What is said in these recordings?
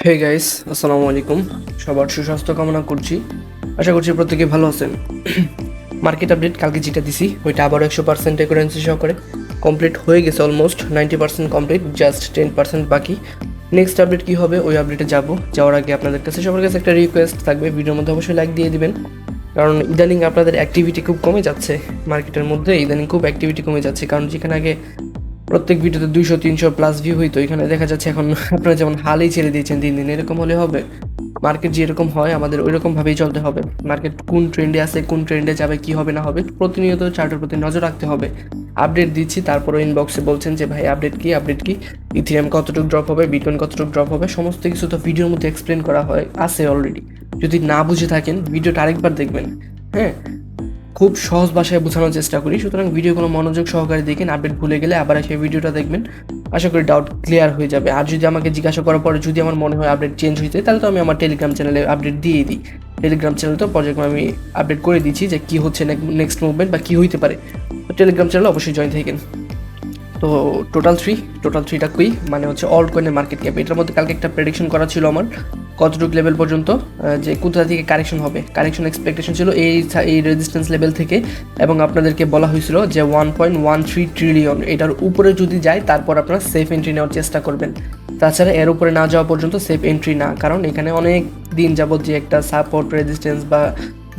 Hey guys, আসসালামু আলাইকুম। সবার সুস্বাস্থ্য কামনা করছি। আশা করছি প্রত্যেকে ভালো আছেন। মার্কেট আপডেট কালকে যেটা দিছি ওইটা আবারও 100% অ্যাকুরেন্সি সহকারে কমপ্লিট হয়ে গেছে। অলমোস্ট 90% কমপ্লিট, জাস্ট 10% বাকি। নেক্সট আপডেট কী হবে ওই আপডেটে যাওয়ার আগে আপনাদের কাছে সবার কাছে একটা রিকোয়েস্ট থাকবে, ভিডিওর মধ্যে অবশ্যই লাইক দিয়ে দিবেন। কারণ ইদানিং আপনাদের অ্যাক্টিভিটি খুব কমে যাচ্ছে মার্কেটের মধ্যে, ইদানিং খুব অ্যাক্টিভিটি কমে যাচ্ছে। কারণ যেখানে আগে প্রত্যেক ভিডিওতে 200-300+ ভিউ হইতো, এখানে দেখা যাচ্ছে এখন আপনারা যেমন হালেই ছেড়ে দিয়েছেন দিন দিন, এরকম হলে হবে? মার্কেট যেরকম হয় আমাদের ওই রকমভাবেই চলতে হবে। মার্কেট কোন ট্রেন্ডে আছে, কোন ট্রেন্ডে যাবে, কি হবে না হবে, প্রতিনিয়ত চার্টের প্রতি নজর রাখতে হবে। আপডেট দিচ্ছি, তারপরে ইনবক্সে বলছেন যে ভাই আপডেট কি ইথিরিয়াম কতটুকু ড্রপ হবে, বিটকয়েন কতটুকু ড্রপ হবে, সমস্ত কিছু তো ভিডিওর মধ্যে এক্সপ্লেন করা হয় আছে অলরেডি। যদি না বুঝে থাকেন ভিডিওটা আরেকবার দেখবেন। হ্যাঁ, খুব সহজ ভাষায় বোঝানোর চেষ্টা করি, সুতরাং ভিডিওগুলো মনোযোগ সহকারে দেখেন। আপডেট ভুলে গেলে আবার সেই ভিডিওটা দেখবেন, আশা করি ডাউট ক্লিয়ার হয়ে যাবে। আর যদি আমাকে জিজ্ঞাসা করার পরে যদি আমার মনে হয় আপডেট চেঞ্জ হয়েছে, তাহলে তো আমি আমার টেলিগ্রাম চ্যানেলে আপডেট দিয়ে দিই। টেলিগ্রাম চ্যানেলে তো পর্যায়ক্রমে আমি আপডেট করে দিচ্ছি যে কী হচ্ছে নেক্সট মুভমেন্ট বা কী হইতে পারে। তো টেলিগ্রাম চ্যানেলে অবশ্যই জয়েন থাকেন। তো টোটাল থ্রিটা কুই মানে হচ্ছে অল্ট কয়েনের মার্কেট ক্যাপ। এটার মধ্যে কালকে একটা প্রেডিকশন করা ছিল আমার, কতটুকু লেভেল পর্যন্ত যে কোথা থেকে কারেকশন হবে। কারেকশন এক্সপেকটেশন ছিল এই রেজিস্ট্যান্স লেভেল থেকে, এবং আপনাদেরকে বলা হয়েছিল যে 1.13 ট্রিলিয়ন এটার উপরে যদি যায় তারপর আপনারা সেফ এন্ট্রি নেওয়ার চেষ্টা করবেন। তাছাড়া এর উপরে না যাওয়া পর্যন্ত সেফ এন্ট্রি না, কারণ এখানে অনেক দিন যাবত যে একটা সাপোর্ট রেজিস্ট্যান্স বা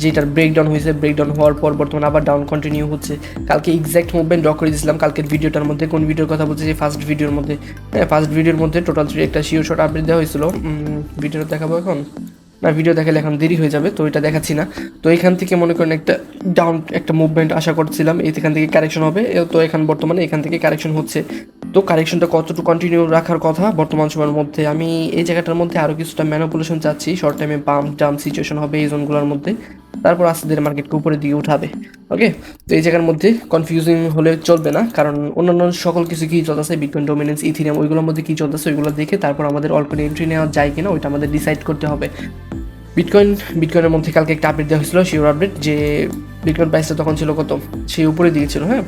যেটার ব্রেকডাউন হয়েছে, ব্রেকডাউন হওয়ার পর বর্তমানে আবার ডাউন কন্টিনিউ হচ্ছে। কালকে এক্স্যাক্ট মুভমেন্ট ড্র করে দিয়েছিলাম কালকের ভিডিওটার মধ্যে। কোন ভিডিওর কথা বলছি? যে ফার্স্ট ভিডিওর মধ্যে। হ্যাঁ, ফার্স্ট ভিডিওর মধ্যে টোটাল থ্রি একটা শিওর শট আপডেট দেওয়া হয়েছিল। ভিডিওটা দেখাবো এখন না? ভিডিও দেখালে এখন দেরি হয়ে যাবে, তো এটা দেখাচ্ছি না। তো এখান থেকে মনে করেন একটা ডাউন একটা মুভমেন্ট আশা করছিলাম, এখান থেকে কারেকশন হবে। তো এখন বর্তমানে এখান থেকে কারেকশন হচ্ছে। তো কারেকশনটা কতটুকু কন্টিনিউ রাখার কথা বর্তমান সময়ের মধ্যে, আমি এই জায়গাটার মধ্যে আরও কিছুটা ম্যানিপুলেশন চাচ্ছি। শর্ট টাইমে বাম্প ডাম্প সিচুয়েশন হবে এই জোনগুলোর মধ্যে, তারপর আস্তে ধীরে মার্কেটকে উপরের দিকে উঠাবে। ওকে, তো এই জায়গার মধ্যে কনফিউজিং হলে চলবে না, কারণ অন্যান্য সকল কিছু কী চলতেছে, বিটকয়েন ডোমিনেন্স, ইথিরিয়াম, ওইগুলোর মধ্যে কী চলতেছে ওইগুলো দেখে তারপর আমাদের অল্পনে এন্ট্রি নেওয়া যায় কিনা ওইটা আমাদের ডিসাইড করতে হবে। বিটকয়েনের মধ্যে কালকে একটা আপডেট দেওয়া হয়েছিল, শিওর আপডেট, যে বিটকয়েন প্রাইসটা তখন ছিল কত, সেই উপরের দিকে ছিল। হ্যাঁ,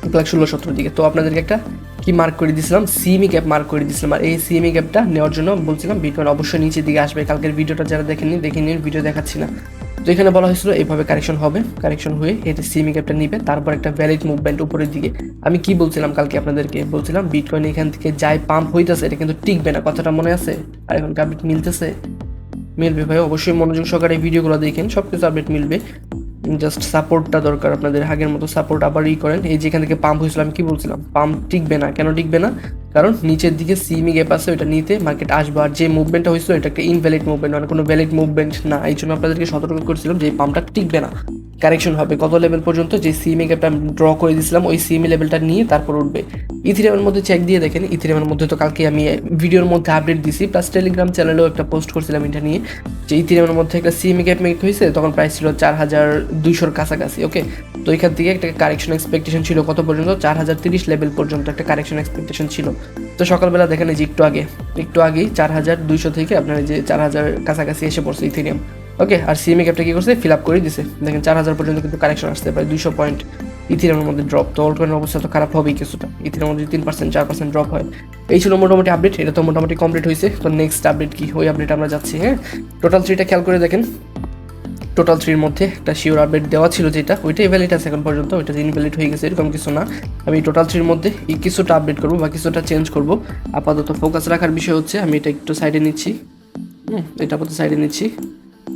1,16,17 দিকে। তো আপনাদেরকে একটা কি মার্ক করে দিয়েছিলাম, সিএমই গ্যাপ মার্ক করে দিয়েছিলাম। আর এই সিএমই গ্যাপটা নেওয়ার জন্য বলছিলাম বিটকয়েন অবশ্যই নিচের দিকে আসবে। কালকের ভিডিওটা যারা দেখে নিন, ভিডিও দেখাচ্ছি না। তো এখানে বলা হয়েছিল এইভাবে কারেকশন হবে, কারেকশন হয়ে এটা সিএমই গ্যাপটা নিবে, তারপর একটা ভ্যালিড মুভমেন্ট উপরের দিকে। আমি কি বলছিলাম কালকে আপনাদেরকে? বলছিলাম বিটকয়েন এখান থেকে যাই পাম্প হইতেছে, এটা কিন্তু টিকবে না, কথাটা মনে আছে? আর এখন আপডেট মিলতেছে, মিলবে ভাই। অবশ্যই মনোযোগ সহকারে এই ভিডিওগুলো দেখেন, সব কিছু আপডেট মিলবে। জাস্ট সাপোর্টটা দরকার আপনাদের, আগের মতো সাপোর্ট আবার করেন। এই যেখান থেকে পাম্প হয়েছিল, আমি কি বলছিলাম? পাম্প টিকবে না। কেন টিকবে না? কারণ নিচের দিকে সিএমই গ্যাপ আছে, ওইটা নিতে মার্কেট আসবে। আর যে মুভমেন্টটা হয়েছিল এটা একটা ইনভ্যালিড মুভমেন্ট, মানে কোনো ভ্যালিড মুভমেন্ট না। এই জন্য আপনাদেরকে সতর্ক করেছিলাম যে এই পাম্পটা টিকবে না, কারেকশন হবে কত লেভেল পর্যন্ত, যে সিএমই গ্যাপটা ড্র করে দিয়েছিলাম ওই সিএমই লেভেলটা নিয়ে তারপর উঠবে। ইথিরিয়ামের মধ্যে চেক দিয়ে দেখেন, ইথিরিয়ামের মধ্যে তো কালকে আমি ভিডিওর মধ্যে আপডেট দিছি, প্লাস টেলিগ্রাম চ্যানেলেও একটা পোস্ট করছিলাম এটা নিয়ে, যে ইথিরিয়ামের মধ্যে একটা সিএমই গ্যাপ মেক হয়েছে, তখন প্রাইস ছিল 4,200-র কাছাকাছি। ওকে, তো এখান থেকে একটা কারেকশন এক্সপেকটেশন ছিল কত পর্যন্ত, 4,030 লেভেল পর্যন্ত একটা কারেকশন এক্সপেকটেশন ছিল। তো সকালবেলা দেখেন এই যে একটু আগেই 4,200 থেকে আপনার যে 4,000 কাছাকাছি এসে পড়ছে ইথিরিয়াম। ওকে, আর সিএমই গ্যাপটা কী করছে, ফিল আপ করে দিছে। দেখেন 4,000 পর্যন্ত কিন্তু কারেকশন আসতে পারে, 200 পয়েন্ট ইথিরিয়ামের মধ্যে ড্রপ। তো অল্টকয়েনের অবস্থা তো খারাপ হবেই কিছুটা, ইথিরিয়ামের মধ্যে 3%-4% ড্রপ হয়। এই ছিল মোটামুটি আপডেট, এটা তো মোটামুটি কমপ্লিট হয়েছে। তো নেক্সট আপডেট কি, ওই আপডেট আমরা যাচ্ছি। হ্যাঁ, টোটাল থ্রিটা খেয়াল করে দেখেন। টোটাল থ্রির মধ্যে একটা শিওর আপডেট দেওয়া ছিল যেটা, ওইটাই ভ্যালিড আছে এখন পর্যন্ত, ওইটা ইনভ্যালিড হয়ে গেছে এরকম কিছু না। আমি টোটাল থ্রির মধ্যে কিছুটা আপডেট করবো বা কিছুটা চেঞ্জ করবো। আপাতত ফোকাস রাখার বিষয় হচ্ছে আমি এটা একটু সাইডে নিচ্ছি। এটা আপাতত সাইডে নিচ্ছি।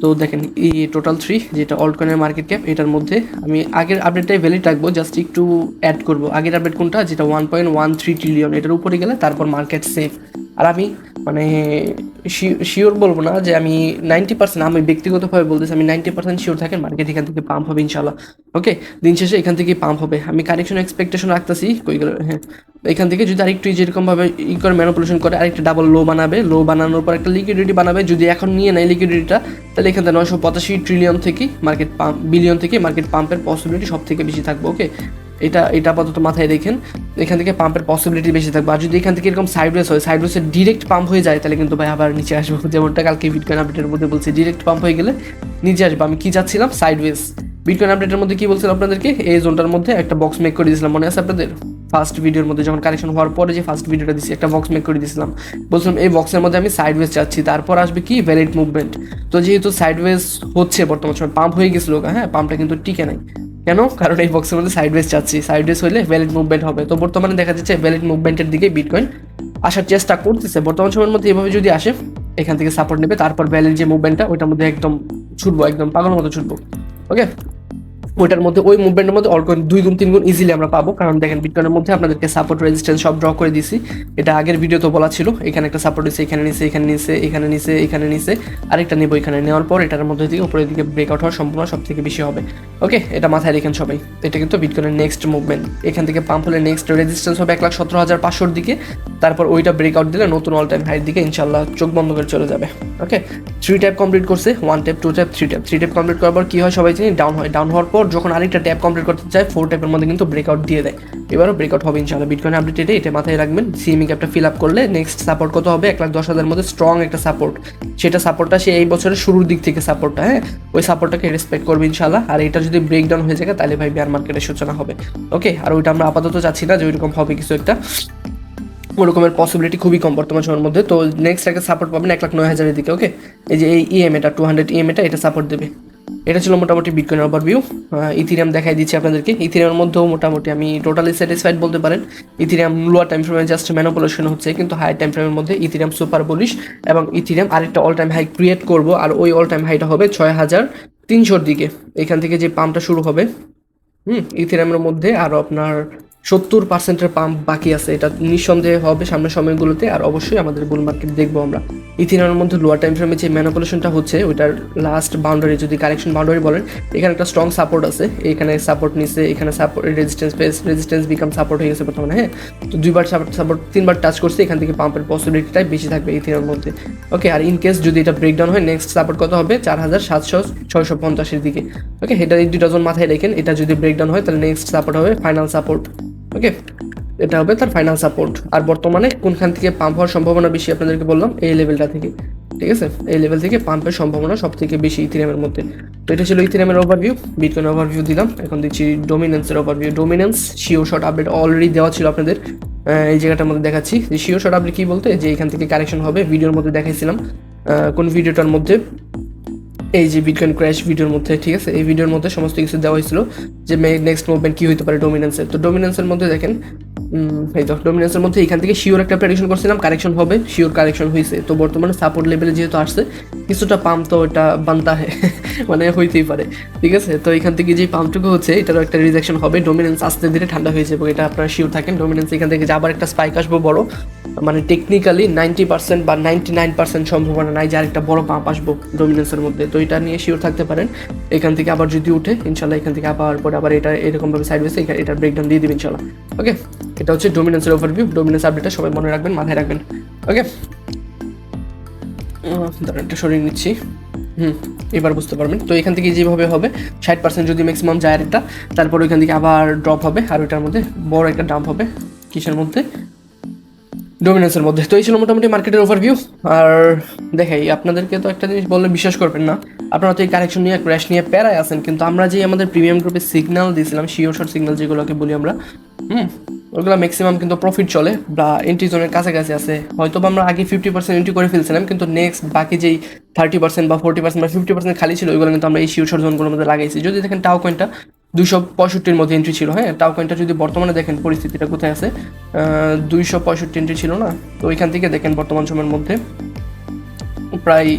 তো দেখেন এই টোটাল থ্রি যেটা অল্টকয়েনের মার্কেট ক্যাপ, এটার মধ্যে আমি আগের আপডেটটাই ভ্যালিড রাখবো, জাস্ট একটু অ্যাড করবো। আগের আপডেট কোনটা, যেটা 1.13 ট্রিলিয়ন, এটার উপরে গেলে তারপর মার্কেট সেফ। আর আমি মানে শিওর বলবো না যে আমি 90%, আমি ব্যক্তিগতভাবে বলতেছি আমি 90% শিওর থাকেন মার্কেট এখান থেকে পাম্প হবে ইনশাল্লাহ। ওকে, দিন শেষে এখান থেকেই পাম্প হবে। আমি কারেকশন এক্সপেকটেশন রাখতেছি কই গেল। হ্যাঁ, এখান থেকে যদি আরেকটু যেরকমভাবে করে ম্যানিপুলেশন করে আরেকটা ডাবল লো বানাবে, লো বানানোর পর একটা লিকুইডিটি বানাবে। যদি এখন নিয়ে নেয় লিকুইডিটিটা, তাহলে এখান থেকে 985 ট্রিলিয়ন থেকে মার্কেট পাম্প, বিলিয়ন থেকে মার্কেট পাম্পের পসিবিলিটি সব থেকে বেশি থাকবে। ওকে, এটা আপাতত মাথায় দেখেন, এখান থেকে পাম্পের পসিবিলিটি বেশি থাকবে। আর যদি এখান থেকে এরকম সাইডওয়েজ হয়, সাইডওয়েজে ডিরেক্ট পাম্প হয়ে যায়, তাহলে কিন্তু ভাই আবার নিচে আসবো, যেমনটা কালকে বিটকয়েন আপডেটের মধ্যে বলছি, ডিরেক্ট পাম্প হয়ে গেলে নিচে আসবো। আমি কি চাচ্ছিলাম, সাইডওয়েজ। বিটকয়েন আপডেটের মধ্যে কি বলছিলাম আপনাদেরকে, এই জোনটার মধ্যে একটা বক্স মেক করে দিয়েছিলাম, মনে আছে আপনাদের? ফার্স্ট ভিডিওর মধ্যে যখন কালেকশন হওয়ার পরে যে ফার্স্ট ভিডিওটা দিচ্ছি একটা বক্স মেক করে দিয়েছিলাম, বলছিলাম এই বক্সের মধ্যে আমি সাইডওয়েজ চাচ্ছি, তারপর আসবে কি ভ্যালিড মুভমেন্ট। তো যেহেতু সাইডওয়েজ হচ্ছে বর্তমান সময়, পাম্প হয়ে গেছিলো, হ্যাঁ পাম্পটা কিন্তু টিকে নাই। কেন? কারণ এই বক্সের মধ্যে সাইডওয়েজ চাচ্ছি, সাইডওয়েজ হলে ভ্যালিড মুভমেন্ট হবে। তো বর্তমানে দেখা যাচ্ছে ভ্যালিড মুভমেন্টের দিকে বিটকয়েন আসার চেষ্টা করতেছে বর্তমান সময়ের মধ্যে। এভাবে যদি আসে এখান থেকে সাপোর্ট নেবে, তারপর ভ্যালিড যে মুভমেন্টটা ওইটার মধ্যে একদম ছুটবো, একদম পাগল মতো ছুটবো। ওকে, ওইটার মধ্যে ওই মুভমেন্টের মধ্যে অলকয়েন 2 গুণ 3 গুণ ইজিলি আমরা পাবো। কারণ দেখেন বিটকয়েনের মধ্যে আপনাদেরকে সাপোর্ট রেজিস্ট্যান্স সব ড্র করে দিছি, এটা আগের ভিডিও তো বলা ছিল। এখানে একটা সাপোর্ট দিচ্ছে, এখানে নিচে, এখানে নিচে, এখানে নিচে, এখানে নিচে, আরেকটা নেবো এখানে। নেওয়ার পর এটার মধ্যে থেকে উপরের দিকে ব্রেকআউট হওয়ার সম্ভাবনা সব থেকে বেশি হবে। ওকে, এটা মাথায় রেখেন সবাই। এটা কিন্তু বিটকয়েনের নেক্সট মুভমেন্ট। এখান থেকে পাম্প হলে নেক্সট রেজিস্ট্যান্স হবে 1,17,500 দিকে, তারপর ওইটা ব্রেকআউট দিলে নতুন অল টাইম হাইয়ের দিকে ইনশাল্লাহ চোখ বন্ধ করে চলে যাবে। ওকে, 3 ট্যাপ কমপ্লিট করছে, 1 tap, 2 tap, 3 tap. 3 tap complete করার পর কি হয় সবাই জানি, ডাউন হয়। ডাউন হওয়ার পর যখন আরেকটা ট্যাপ কমপ্লিট করতে চায় 4 ট্যাপের মধ্যে কিন্তু ব্রেকআউট দিয়ে দেয়। এবারও ব্রেকআউট হবে ইনশাআল্লাহ। বিটকয়েন আপডেট এটা মাথায় রাখবেন। সিএমই ক্যাপটা ফিল আপ করলে নেক্সট সাপোর্ট কত হবে, 1,10,000 মধ্যে স্ট্রং একটা সাপোর্ট। সেটা সাপোর্টটা সে এই বছরের শুরুর দিক থেকে সাপোর্টটা, হ্যাঁ ওই সাপোর্টটাকে রেসপেক্ট করবে ইনশাআল্লাহ। আর এটা যদি ব্রেকডাউন হয়ে যায় তাহলে ভাই বিয়ার মার্কেটের সূচনা হবে। ওকে, আর ওইটা আমরা আপাতত চাচ্ছি না যে ওইরকম হবে কিছু একটা, ওরকমের পসিবিলিটি খুবই কম বর্তমান সময়ের মধ্যে। তো নেক্সট একটা সাপোর্ট পাবেন 1,09,000-এর দিকে। ওকে, এই যে এই ইএমএটা 200 ইএমএটা এটা সাপোর্ট দেবে। এটা ছিল মোটামুটি বিটকয়েন ওভারভিউ। ইথিরিয়াম দেখাই দিচ্ছি আপনাদেরকে। ইথিরিয়ামের মধ্যেও মোটামুটি আমি টোটালি স্যাটিসফাইড বলতে পারেন। ইথিরিয়াম লোয়ার টাইম ফ্রেমে জাস্ট ম্যানিপুলেশন হচ্ছে, কিন্তু হাই টাইম ফ্রেমের মধ্যে ইথিরিয়াম সুপার বুলিশ। এবং ইথিরিয়াম আরেকটা অল টাইম হাই ক্রিয়েট করবো, আর ওই অল টাইম হাইটা হবে 6,300-র দিকে। এখান থেকে যে পাম্পটা শুরু হবে ইথিরিয়ামের মধ্যে আরও আপনার 70%-এর পাম্প বাকি আছে, এটা নিঃসন্দেহে হবে সামনের সময়গুলোতে। আর অবশ্যই আমাদের বুল মার্কেট দেখবো আমরা। ইথিরিয়ামের মধ্যে লোয়ার টাইম ফ্রেমে যে ম্যানিপুলেশনটা হচ্ছে ওইটার লাস্ট বাউন্ডারি, যদি কারেকশন বাউন্ডারি বলেন, এখানে একটা স্ট্রং সাপোর্ট আছে, এখানে সাপোর্ট নিচ্ছে, এখানে সাপোর্ট রেজিস্ট্যান্স বিকাম সাপোর্ট হয়ে গেছে বর্তমানে। হ্যাঁ, তো 2বার সাপোর্ট 3বার টাচ করছে, এখান থেকে পাম্পের পসিবিলিটিটাই বেশি থাকবে ইথিরিয়ামের মধ্যে। ওকে, আর ইন কেস যদি এটা ব্রেকডাউন হয় নেক্সট সাপোর্ট কত হবে, 4,700-650-এর দিকে। ওকে, এটা এই 2টা জোন মাথায় রেখেন। এটা যদি ব্রেকডাউন হয় তাহলে নেক্সট সাপোর্ট হবে ফাইনাল সাপোর্ট। ওকে, এটা হবে তার ফাইনাল সাপোর্ট। আর বর্তমানে কোনখান থেকে পাম্প হওয়ার সম্ভাবনা বেশি আপনাদেরকে বললাম, এই লেভেলটা থেকে। ঠিক আছে, এই লেভেল থেকে পাম্পের সম্ভাবনা সব থেকে বেশি ইথিরিয়ামের মধ্যে। তো এটা ছিল ইথিরিয়ামের ওভারভিউ। বিটকয়েন ওভারভিউ দিলাম, এখন দিচ্ছি ডোমিনেন্সের overview. Dominance sure short update already দেওয়া ছিল আপনাদের, এই জায়গাটার মধ্যে দেখাচ্ছি যে শিওর শর্ট আপডেট কী বলতে, যে এখান থেকে কারেকশন হবে। ভিডিওর মধ্যে দেখাইছিলাম, কোন ভিডিওটার মধ্যে, এই যে বিটকয়েন ক্র্যাশ ভিডিওর মধ্যে। ঠিক আছে, এই ভিডিওর মধ্যে সমস্ত কিছু দেওয়া হয়েছিল যে নেক্সট মুভমেন্ট কী হতে পারে ডোমিনেন্সের। তো ডোমিনেন্সের মধ্যে দেখেন, এই তো ডোমিনেন্সের মধ্যে এখান থেকে শিওর একটা প্রেডিকশন করছিলাম কারেকশন হবে, শিওর কারেকশন হয়েছে। তো বর্তমানে সাপোর্ট লেভেলে যেহেতু আসছে কিছুটা পাম্প, তো এটা বানতা মানে হইতেই পারে। ঠিক আছে, তো এখান থেকে যে পাম্পটুকু হচ্ছে এটারও একটা রিজেকশন হবে। ডোমিনেন্স আস্তে ধীরে ঠান্ডা হয়ে যাবে, এটা আপনারা শিওর থাকেন। ডোমিনেন্স এখান থেকে যে আবার একটা স্পাইক আসবো বড়, মানে টেকনিক্যালি 90% বা 99% সম্ভাবনা নাই যে আরেকটা বড় পাম্প আসবো ডোমিনেন্সের মধ্যে। তো এটা নিয়ে শিওর থাকতে পারেন। এখান থেকে আবার যদি উঠে ইনশাল্লাহ, এখান থেকে আবার পরে আবার এটা এরকমভাবে সাইড বেসে এটা ব্রেকডাউন দিয়ে দিবেন ইনশাল্লাহ। ওকে, এটা হচ্ছে ডোমিনেন্সের ওভারভিউ। ডোমিনেন্স আপডেটটা সবাই মনে রাখবেন, মাথায় রাখবেন। ওকে, দাঁড়ান একটা সরিয়ে নিচ্ছি। এবার বুঝতে পারবেন। তো এখান থেকে যেভাবে হবে 60% যদি ম্যাক্সিমাম যায় আরেকটা, তারপর ওইখান থেকে আবার ড্রপ হবে, আর ওইটার মধ্যে বড় একটা ডাম্প হবে। কিসের মধ্যে? ডোমিনেন্সের মধ্যে। তো এই ছিল মোটামুটি মার্কেটের ওভারভিউ। আর দেখাই আপনাদেরকে, তো একটা জিনিস বললে বিশ্বাস করবেন না, আপনারা তো এই কারেকশন নিয়ে ক্র্যাশ নিয়ে প্যারায় আছেন, কিন্তু আমরা যে আমাদের প্রিমিয়াম গ্রুপে সিগন্যাল দিয়েছিলাম, শিওর শর্ট সিগন্যাল যেগুলোকে বলি আমরা, ওগুলো ম্যাক্সিমাম কিন্তু প্রফিট চলে বা এন্ট্রি জোনের কাছাকাছি আছে। হয়তো বা আমরা আগে 50% এন্ট্রি করে ফেলছিলাম, কিন্তু নেক্সট বাকি যেই 30% বা 40% বা 50% খালি ছিল, ওইগুলো কিন্তু আমরা এই শিওর শর্ট জোনগুলোর মধ্যে লাগাইছি। যদি দেখেন টাও কয়েনটা 265-র মধ্যে এন্ট্রি ছিল। হ্যাঁ, টাও কয়েনটা যদি বর্তমানে দেখেন পরিস্থিতিটা কোথায় আছে, 265 এন্ট্রি ছিল না, তো ওইখান থেকে দেখেন বর্তমান সময়ের মধ্যে প্রায়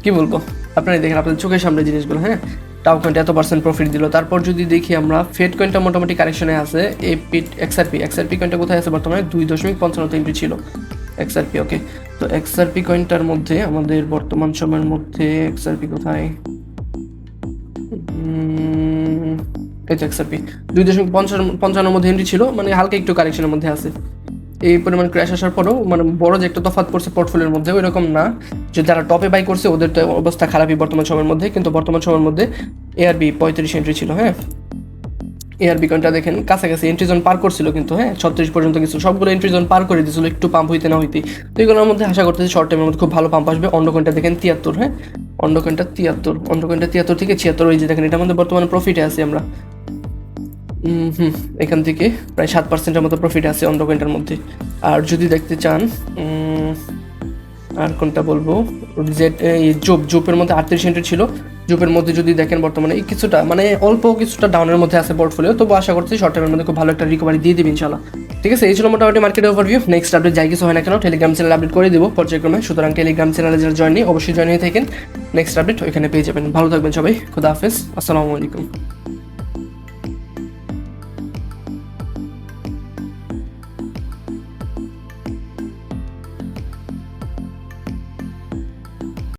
কি বলবো, আপনারাই দেখেন আপনাদের চোখের সামনে জিনিসগুলো। হ্যাঁ, টাও কয়েনটা এত % প্রফিট দিল। তারপর যদি দেখি আমরা ফেড কয়েনটা মোটামুটি কারেকশনে আছে। এক্সআরপি কয়েনটা কোথায় আছে বর্তমানে, 2.55 এন্ট্রি ছিল এক্সআরপি। ওকে, তো এক্সআরপি কয়েনটার মধ্যে আমাদের বর্তমান সময়ের মধ্যে এক্সআরপি কোথায়, এই তো এক্সআরপি 2.55 মধ্যে এন্ট্রি ছিল, মানে হালকা একটু কারেকশনের মধ্যে আছে। এই পরিমাণ ক্র্যাশ আসার পরেও মানে বড় যে একটা তফাৎ পড়ছে পোর্টফোলিওর মধ্যে, ওই রকম না। যে যারা টপে বাই করছে ওদের তো অবস্থা খারাপই বর্তমান সময়ের মধ্যে, কিন্তু বর্তমান সময়ের মধ্যে এআরবি 35 এন্ট্রি ছিল। হ্যাঁ, এআরবি কয়েনটা দেখেন কাছাকাছি এন্ট্রি জোন পার করছিল, কিন্তু হ্যাঁ 36 পর্যন্ত কিছু সবগুলো এন্ট্রি জোন পার করে দিয়েছিল, একটু পাম্প হইতে না হইতে। তো এগুলোর মধ্যে আশা করতেছি শর্ট টাইমের মধ্যে খুব ভালো পাম্প আসবে। অন্য কয়েনটা দেখেন 73। হ্যাঁ, অন্য কয়েনটা 73 থেকে 76। ওই যে দেখেন এটার মধ্যে বর্তমানে প্রফিটে আছি আমরা। হুম, এখান থেকে প্রায় 7%-এর মতো প্রফিট আছে অন্য কয়েনটার মধ্যে। আর যদি দেখতে চান আর কোনটা বলবো, জেড এই জোপের মধ্যে 38 ছিল। জোপের মধ্যে যদি দেখেন বর্তমানে এই কিছুটা মানে অল্প কিছুটা ডাউনের মধ্যে আছে পোর্টফোলিও, তবু আশা করছি শর্ট টাইমের মধ্যে খুব ভালো একটা রিকভারি দিয়ে দিবে ইনশাল্লাহ। ঠিক আছে, এই ছিল মোটামুটি মার্কেট ওভারভিউ। নেক্সট আপডেট যাই কিছু হয় না কেন টেলিগ্রাম চ্যানেল আপডেট করে দিব পর্যায়ক্রমে, সুতরাং টেলিগ্রাম চ্যানেলে যারা জয়েন নেই অবশ্যই জয়েন হয়ে থাকেন। নেক্সট আপডেট ওইখানে পেয়ে যাবেন। ভালো থাকবেন সবাই, খুদা হাফেজ, আসসালামু আলাইকুম।